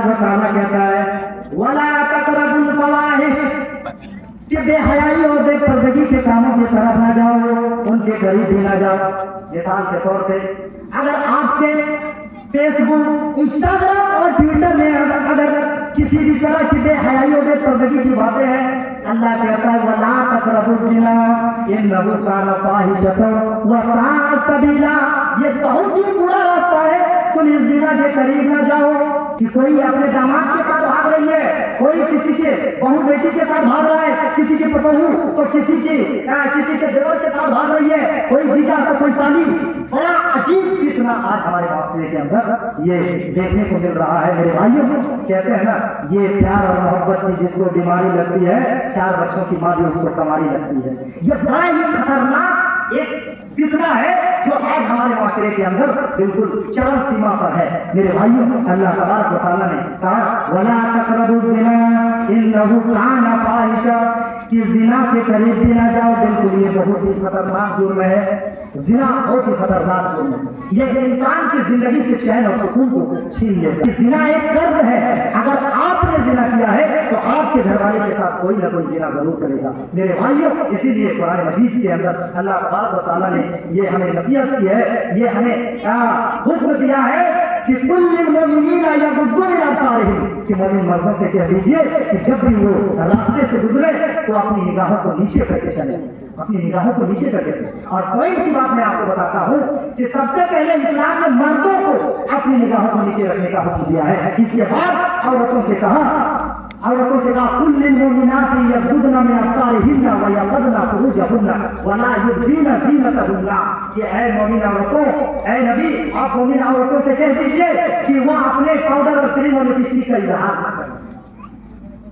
तबारक व तआला कहता है वला तक़रबुल फ़वाहिश, कि बेहयाई और बेपर्दगी के कामों की तरफ ना जाओ, उनके करीब भी ना जाओ। मिसाल के तौर पे अगर आपके फेसबुक, इंस्टाग्राम और ट्विटर में अगर किसी भी तरह की बेहयाई और बेपर्दगी की बातें हैं, अल्लाह कहता है वला तक़रबुज़ ज़िना इन्नहु काना फ़ाहिशतन व साअ सबीला, ये बहुत ही बुरा रास्ता है, तुम इस ज़िना के करीब ना जाओ। कि कोई अपने दामाद के साथ भाग रही है, कोई किसी के बहू बेटी के साथ भाग रहा है, किसी की पतोहू तो किसी के देवर के साथ भाग रही है, कोई जीजा तो कोई साली। बड़ा अजीब फितना आज हमारे माशरे के अंदर ये देखने को मिल रहा है। मेरे भाइयों, कहते हैं ना, ये प्यार और मोहब्बत की जिसको बीमारी लगती है, 4 बच्चों की माँ भी उसको कमारी लगती है। ये बड़ा ही खतरनाक एक फितना है जो आज हमारे माशरे के अंदर बिल्कुल चरम सीमा पर है। मेरे भाइयों, अल्लाह तबारक व तआला ने कहा वला तक़रबुज़ ज़िना इन्नहु काना फ़ाहिशा, कि ज़िना के करीब भी ना जाओ, बिल्कुल ये बहुत ही खतरनाक जुर्म है। ज़िना बहुत ही खतरनाक जुर्म है, ये इंसान की जिंदगी से चैन और सुकून को छीन लेता है। ज़िना एक कर्ज है, अगर आपने ज़िना किया है तो आपके घरवाले के साथ कोई ना कोई ज़िना जरूर करेगा। मेरे भाइयों, इसीलिए कुरान मजीद के अंदर अल्लाह तबारक व तआला ने ये हमें नसीहत की है, ये हमें हुक्म दिया है कि कुल्लिल मुमिनीना यग़ुद्दू मिन अब्सारिहिम, कि मोमिन मर्दों से कह दीजिए कि जब भी वो रास्ते से गुजरे तो अपनी निगाहों को नीचे करके चले, अपनी निगाहों को नीचे करके चले। और पॉइंट की बात मैं आपको बताता हूँ कि सबसे पहले इस्लाम ने मर्दों को अपनी निगाहों को नीचे रखने का हुक्म दिया है, इसके बाद औरतों से कहा कुल्लिल मुमिनाति यग़ुद्दना मिन अब्सारिहिन्ना व यहफ़ज़ना फ़ुरूजहुन्ना व ला युब्दीना ज़ीनतहुन्ना, कि ऐ मोमिन औरतों, ऐ नबी, आप मोमिन औरतों से कह दीजिए कि वह अपने पाउडर और क्रीम और लिपस्टिक का इज़हार न करें,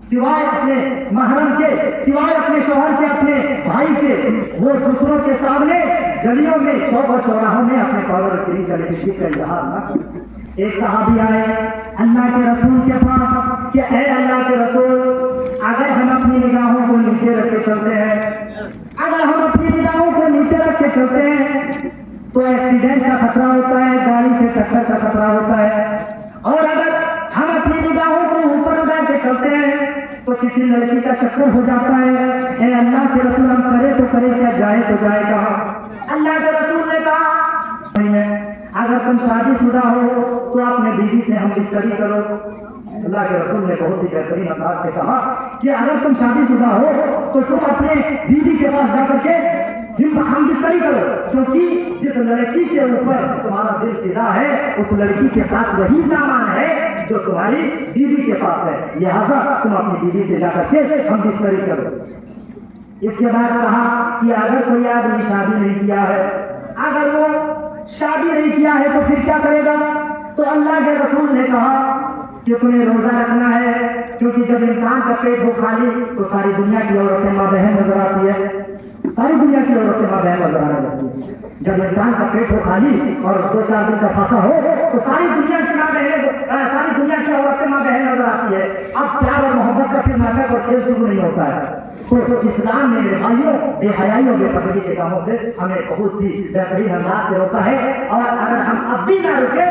सिवाय अपने महरम के, सिवाय अपने शौहर के, अपने भाई के, वो दूसरों के सामने गलियों में, चौक और चौराहों में अपने पाउडर और क्रीम का लिपस्टिक का इज़हार न करें। एक सहाबी आए अल्लाह के रसूल के पास कि ऐ अल्लाह के रसूल, अगर हम अपनी निगाहों को नीचे रख के चलते हैं, अगर हम अपनी निगाहों को नीचे रख के चलते हैं तो एक्सीडेंट का खतरा होता है, गाड़ी से टक्कर का खतरा होता है, और अगर हम अपनी निगाहों को ऊपर उठा के चलते हैं तो किसी लड़की का चक्कर हो जाता है। ऐ अल्लाह के रसूल, हम करे तो करे क्या, जाए तो जाए कहाँ? अल्लाह के रसूल ने कहा अगर तुम शादीशुदा हो तो अपने बीवी से हम बिस्तरी करो। अल्लाह के रसूल ने बहुत ही बेहतरीन अंदाज से कहा कि अगर तुम शादीशुदा हो तो तुम अपने बीवी के पास जाकर के हम बिस्तरी करो, क्योंकि जिस लड़की के ऊपर तुम्हारा दिल फिदा है उस लड़की के पास वही सामान है जो तुम्हारी बीवी के पास है, लिहाजा तुम अपनी बीवी से जाकर के हम बिस्तरी करो। इसके बाद कहा कि अगर कोई आदमी शादी नहीं किया है, अगर वो शादी नहीं किया है तो फिर क्या करेगा? तो अल्लाह के रसूल ने कहा कि तुम्हें रोजा रखना है, क्योंकि जब इंसान का पेट हो खाली तो सारी दुनिया की औरतें माँ बहन नजर आती है, सारी दुनिया की औरतें माँ बहन नजर आने लगती है। जब इंसान का पेट हो खाली और 2-4 दिन का फाका हो तो सारी दुनिया की माँ बहन, सारी दुनिया की औरतें माँ बहन नजर आती है। अब प्यार और मोहब्बत का फिर नाटक और खेल शुरू नहीं होता है। तो इस्लाम ने मेरे भाइयों बेहयाई और बेपर्दगी के कामों से हमें बहुत ही बेहतरीन अंदाज से रोका है, और अगर हम अब भी ना रुके